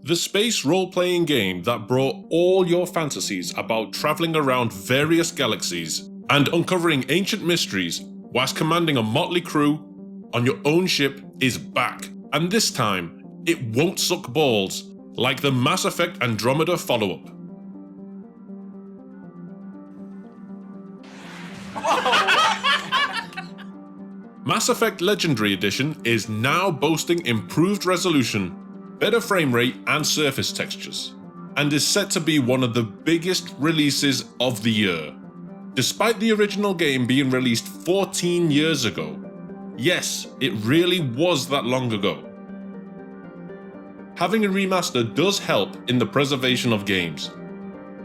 The space role-playing game that brought all your fantasies about traveling around various galaxies and uncovering ancient mysteries whilst commanding a motley crew on your own ship is back, and this time, it won't suck balls like the Mass Effect Andromeda follow-up. Mass Effect Legendary Edition is now boasting improved resolution, better frame rate and surface textures, and is set to be one of the biggest releases of the year. Despite the original game being released 14 years ago, yes, it really was that long ago. Having a remaster does help in the preservation of games,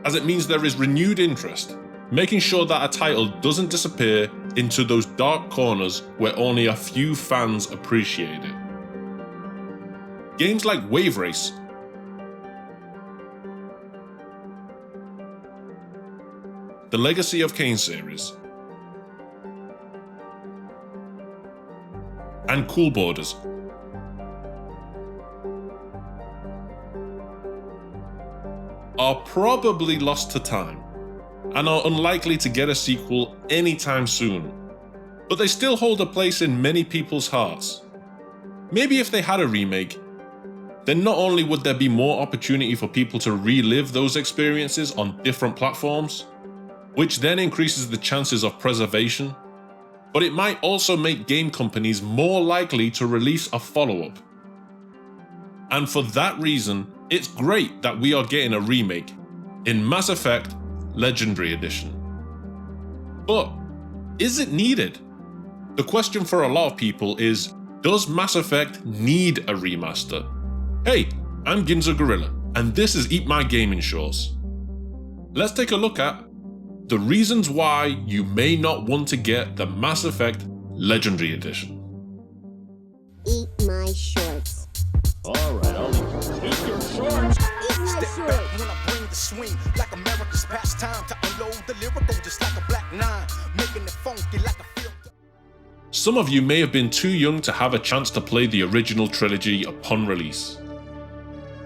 as it means there is renewed interest, making sure that a title doesn't disappear into those dark corners where only a few fans appreciate it. Games like Wave Race, the Legacy of Kain series, and Cool Borders are probably lost to time and are unlikely to get a sequel anytime soon, but they still hold a place in many people's hearts. Maybe if they had a remake, then not only would there be more opportunity for people to relive those experiences on different platforms, which then increases the chances of preservation, but it might also make game companies more likely to release a follow-up. And for that reason, it's great that we are getting a remake in Mass Effect Legendary Edition. But is it needed? The question for a lot of people is, does Mass Effect need a remaster? Hey, I'm Ginza Gorilla, and this is Eat My Gaming Shorts. Let's take a look at the reasons why you may not want to get the Mass Effect Legendary Edition. Eat my shorts. Alright, I'll eat your shorts. Eat my Step shorts. back when I bring the swing, like America's pastime, to unload the lyrical just like a black nine, making it funky like a field. Some of you may have been too young to have a chance to play the original trilogy upon release,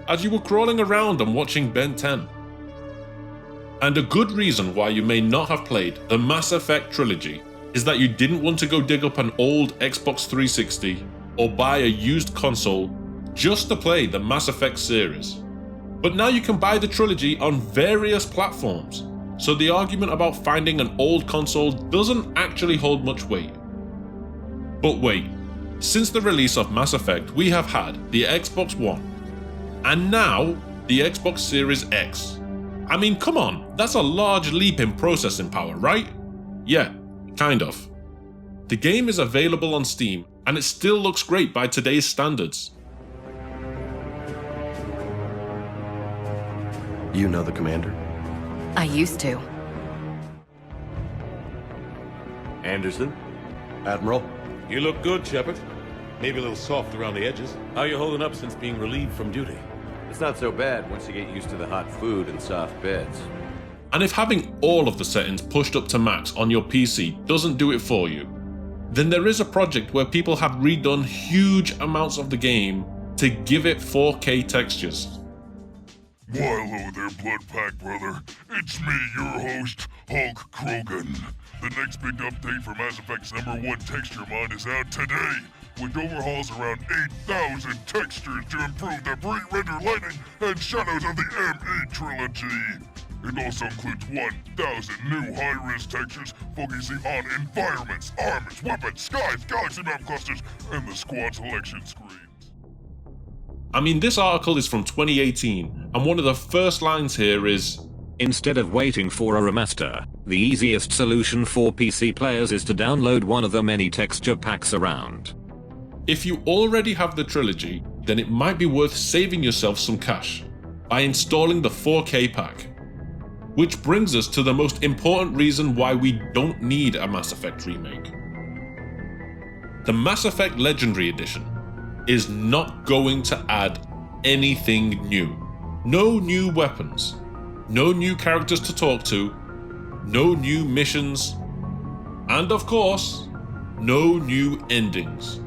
as you were crawling around and watching Ben 10. And a good reason why you may not have played the Mass Effect Trilogy is that you didn't want to go dig up an old Xbox 360 or buy a used console just to play the Mass Effect series. But now you can buy the trilogy on various platforms, so the argument about finding an old console doesn't actually hold much weight. But wait, since the release of Mass Effect, we have had the Xbox One, and now the Xbox Series X. I mean, come on, that's a large leap in processing power, right? Yeah, kind of. The game is available on Steam, and it still looks great by today's standards. You know the commander? I used to. Anderson? Admiral? You look good, Shepard. Maybe a little soft around the edges. How you holding up since being relieved from duty? It's not so bad once you get used to the hot food and soft beds. And if having all of the settings pushed up to max on your PC doesn't do it for you, then there is a project where people have redone huge amounts of the game to give it 4K textures. Why, hello there, Blood Pack brother. It's me, your host, Hulk Krogan. The next big update for Mass Effect's #1 texture mod is out today, which overhauls around 8,000 textures to improve the pre-rendered lighting and shadows of the ME trilogy. It also includes 1,000 new high-res textures focusing on environments, armors, weapons, skies, galaxy map clusters, and the squad selection screens. I mean, this article is from 2018, and one of the first lines here is, "Instead of waiting for a remaster, the easiest solution for PC players is to download one of the many texture packs around." if you already have the trilogy, then it might be worth saving yourself some cash by installing the 4K pack. Which brings us to the most important reason why we don't need a Mass Effect remake. The Mass Effect Legendary Edition is not going to add anything new. No new weapons, no new characters to talk to, no new missions, and of course, no new endings.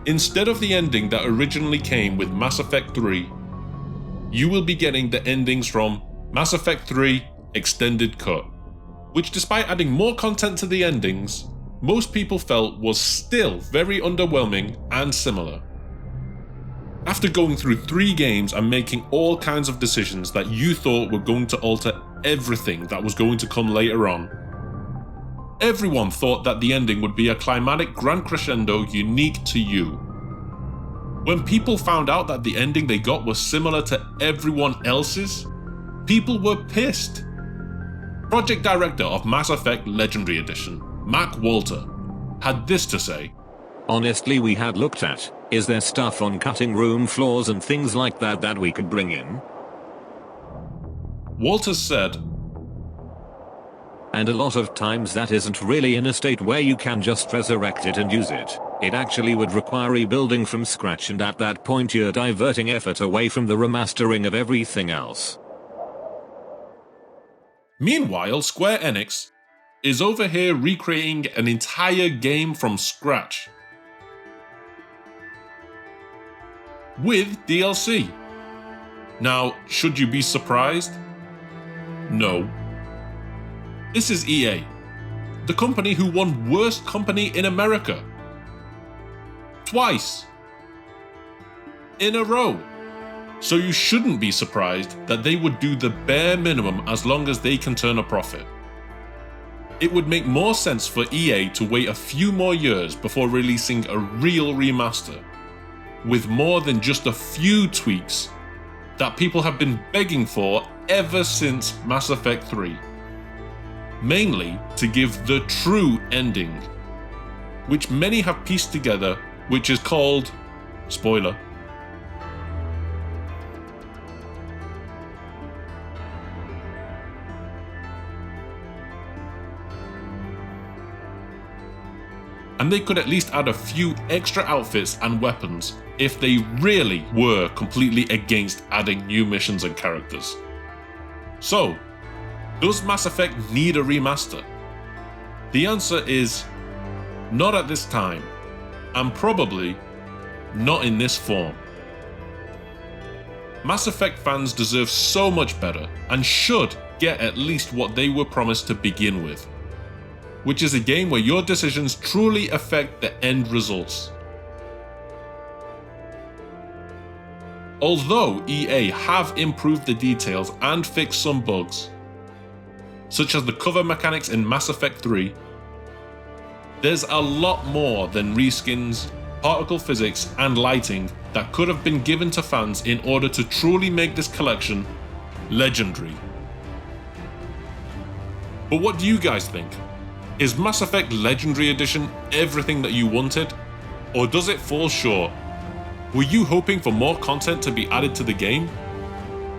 Instead of the ending that originally came with Mass Effect 3, you will be getting the endings from Mass Effect 3 Extended Cut, which despite adding more content to the endings, most people felt was still very underwhelming and similar. After going through 3 games and making all kinds of decisions that you thought were going to alter everything that was going to come later on, everyone thought that the ending would be a climatic grand crescendo unique to you. When people found out that the ending they got was similar to everyone else's, people were pissed. Project Director of Mass Effect Legendary Edition, Mac Walter, had this to say. Honestly, we had looked at, is there stuff on cutting room floors and things like that that we could bring in? Walters said, and a lot of times that isn't really in a state where you can just resurrect it and use it. It actually would require rebuilding from scratch, and at that point you're diverting effort away from the remastering of everything else. Meanwhile, Square Enix is over here recreating an entire game from scratch with DLC. Now, should you be surprised? No. This is EA, the company who won Worst Company in America twice in a row. So you shouldn't be surprised that they would do the bare minimum as long as they can turn a profit. It would make more sense for EA to wait a few more years before releasing a real remaster, with more than just a few tweaks that people have been begging for ever since Mass Effect 3. Mainly to give the true ending, which many have pieced together, which is called, spoiler, and they could at least add a few extra outfits and weapons if they really were completely against adding new missions and characters. So, does Mass Effect need a remaster? The answer is not at this time, and probably not in this form. Mass Effect fans deserve so much better and should get at least what they were promised to begin with, which is a game where your decisions truly affect the end results. Although EA have improved the details and fixed some bugs, such as the cover mechanics in Mass Effect 3, there's a lot more than reskins, particle physics, and lighting that could have been given to fans in order to truly make this collection legendary. But what do you guys think? Is Mass Effect Legendary Edition everything that you wanted? Or does it fall short? Were you hoping for more content to be added to the game?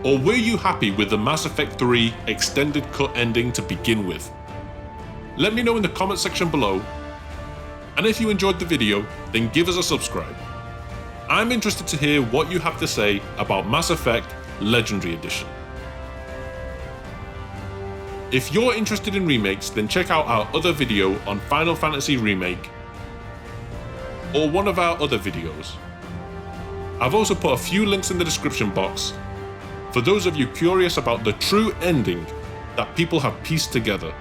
Or were you happy with the Mass Effect 3 Extended Cut ending to begin with? Let me know in the comment section below, and if you enjoyed the video, then give us a subscribe. I'm interested to hear what you have to say about Mass Effect Legendary Edition. If you're interested in remakes, then check out our other video on Final Fantasy Remake, or one of our other videos. I've also put a few links in the description box for those of you curious about the true ending that people have pieced together.